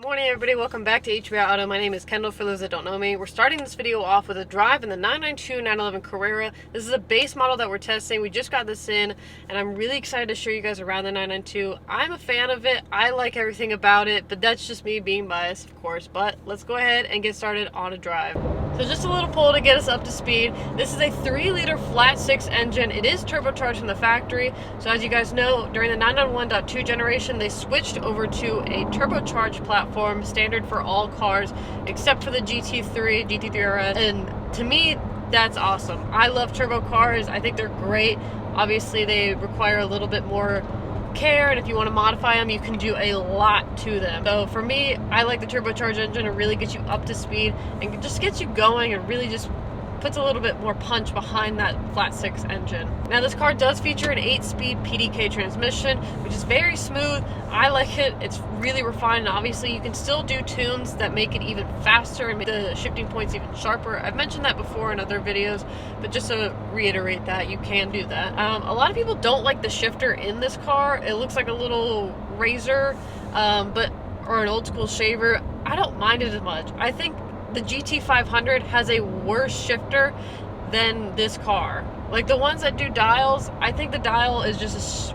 Morning everybody, welcome back to HBI Auto. My name is Kendall for those that don't know me. We're starting this video off with a drive in the 992 911 Carrera. This is a base model that we're testing. We just got this in and I'm really excited to show you guys around the 992. I'm a fan of it. I like everything about it, but that's just me being biased, of course. But let's go ahead and get started on a drive. So just a little pull to get us up to speed. This is a 3-liter flat 6 engine. It is turbocharged from the factory. So as you guys know, during the 991.2 generation, they switched over to a turbocharged platform, standard for all cars, except for the GT3, GT3 RS. And to me, that's awesome. I love turbo cars. I think they're great. Obviously, they require a little bit more care, and if you want to modify them, you can do a lot to them. So for me, I like the turbocharged engine. It really gets you up to speed and just gets you going and really just puts a little bit more punch behind that flat 6 engine. Now this car does feature an 8-speed PDK transmission, which is very smooth. I like it. It's really refined, and obviously you can still do tunes that make it even faster and make the shifting points even sharper. I've mentioned that before in other videos, but just to reiterate that, you can do that. A lot of people don't like the shifter in this car. It looks like a little razor, or an old school shaver. I don't mind it as much. I think the GT500 has a worse shifter than this car. Like the ones that do dials, I think the dial is just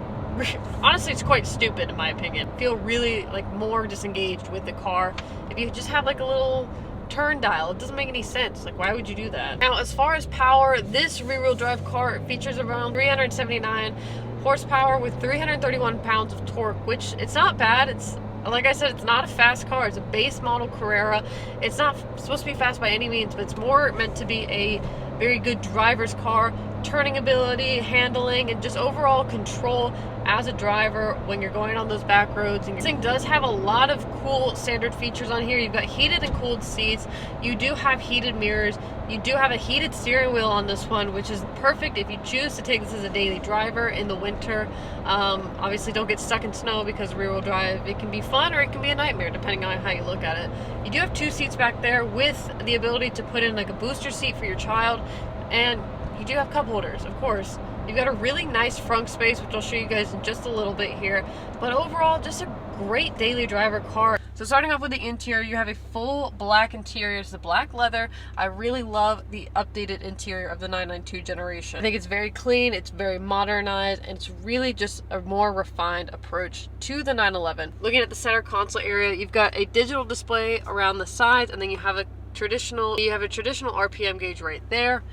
honestly, it's quite stupid in my opinion. I feel really like more disengaged with the car if you just have like a little turn dial. It doesn't make any sense. Like, why would you do that? Now, as far as power, this rear-wheel drive car features around 379 horsepower with 331 pounds of torque, which it's not bad. It's, like I said, it's not a fast car. It's a base model Carrera. It's not supposed to be fast by any means, but it's more meant to be a very good driver's car. Turning ability, handling, and just overall control as a driver when you're going on those back roads. And this thing does have a lot of cool standard features on here. You've got heated and cooled seats. You do have heated mirrors. You do have a heated steering wheel on this one, which is perfect if you choose to take this as a daily driver in the winter. Obviously don't get stuck in snow because rear-wheel drive, it can be fun or it can be a nightmare depending on how you look at it. You do have 2 seats back there with the ability to put in like a booster seat for your child, and you do have cup holders, of course. You've got a really nice front space, which I'll show you guys in just a little bit here. But overall, just a great daily driver car. So starting off with the interior, you have a full black interior. It's the black leather. I really love the updated interior of the 992 generation. I think it's very clean, it's very modernized, and it's really just a more refined approach to the 911. Looking at the center console area, you've got a digital display around the sides, and then you have a traditional RPM gauge right there.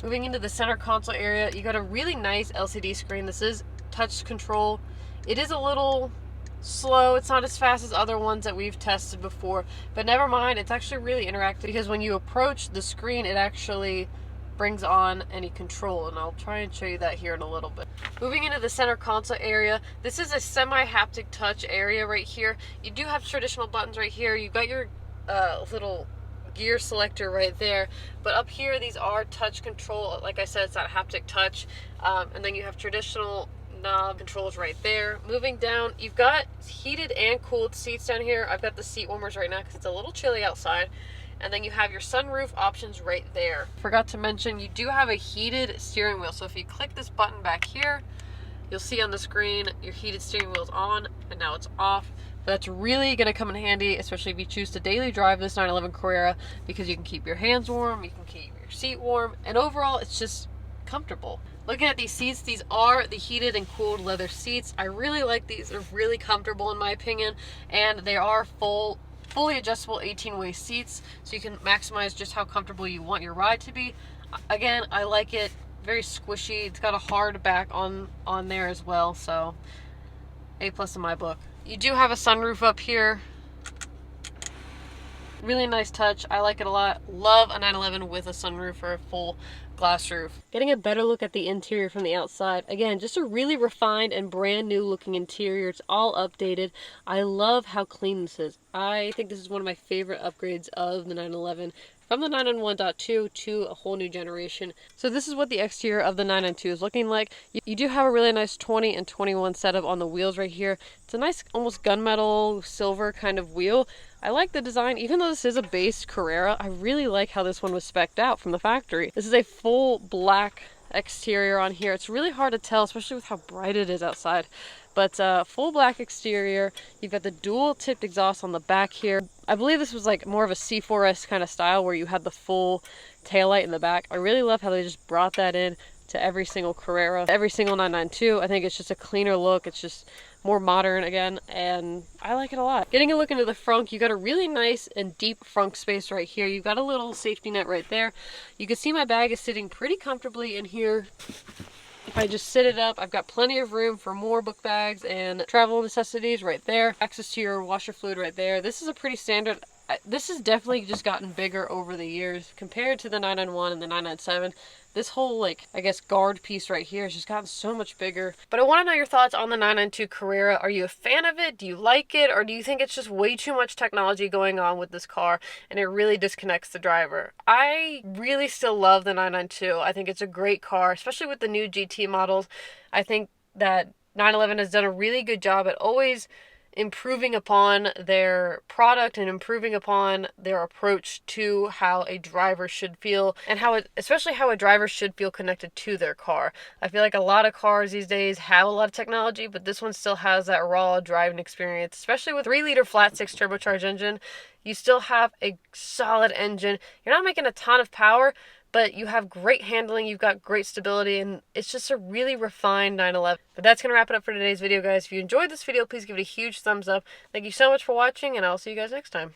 Moving into the center console area, you got a really nice LCD screen. This is touch control. It is a little slow. It's not as fast as other ones that we've tested before, but never mind. It's actually really interactive because when you approach the screen, it actually brings on any control, and I'll try and show you that here in a little bit. Moving into the center console area, this is a semi-haptic touch area right here. You do have traditional buttons right here. You've got your little gear selector right there, but up here these are touch control. Like I said, it's not haptic touch, and then you have traditional knob controls right there. Moving down, you've got heated and cooled seats down here. I've got the seat warmers right now because it's a little chilly outside, and then you have your sunroof options right there. Forgot to mention, you do have a heated steering wheel, so if you click this button back here, you'll see on the screen your heated steering wheel's on, and now it's off. That's really going to come in handy, especially if you choose to daily drive this 911 Carrera, because you can keep your hands warm, you can keep your seat warm, and overall it's just comfortable. Looking at these seats, these are the heated and cooled leather seats. I really like these. They're really comfortable in my opinion, and they are fully adjustable 18-way seats, so you can maximize just how comfortable you want your ride to be. Again, I like it. Very squishy. It's got a hard back on there as well, so A+ in my book. You do have a sunroof up here. Really nice touch. I like it a lot. Love a 911 with a sunroof or a full glass roof. Getting a better look at the interior from the outside. Again, just a really refined and brand new looking interior. It's all updated. I love how clean this is. I think this is one of my favorite upgrades of the 911. From the 991.2 to a whole new generation. So this is what the exterior of the 992 is looking like. You do have a really nice 20 and 21 setup on the wheels right here. It's a nice almost gunmetal silver kind of wheel. I like the design. Even though this is a base Carrera, I really like how this one was spec'd out from the factory. This is a full black exterior on here. It's really hard to tell, especially with how bright it is outside. But full black exterior. You've got the dual tipped exhaust on the back here. I believe this was like more of a C4S kind of style where you had the full taillight in the back. I really love how they just brought that in to every single Carrera, every single 992. I think it's just a cleaner look. It's just more modern again, and I like it a lot. Getting a look into the frunk, you got a really nice and deep frunk space right here. You've got a little safety net right there. You can see my bag is sitting pretty comfortably in here. If I just sit it up, I've got plenty of room for more book bags and travel necessities right there. Access to your washer fluid right there. This is a pretty standard. This has definitely just gotten bigger over the years compared to the 991 and the 997. This whole, like, I guess guard piece right here has just gotten so much bigger. But I want to know your thoughts on the 992 Carrera. Are you a fan of it? Do you like it? Or do you think it's just way too much technology going on with this car and it really disconnects the driver? I really still love the 992. I think it's a great car, especially with the new GT models. I think that 911 has done a really good job at always improving upon their product and improving upon their approach to how a driver should feel, and especially how a driver should feel connected to their car. I feel like a lot of cars these days have a lot of technology, but this one still has that raw driving experience, especially with 3-liter flat 6 turbocharged engine. You still have a solid engine. You're not making a ton of power, but you have great handling, you've got great stability, and it's just a really refined 911. But that's going to wrap it up for today's video, guys. If you enjoyed this video, please give it a huge thumbs up. Thank you so much for watching, and I'll see you guys next time.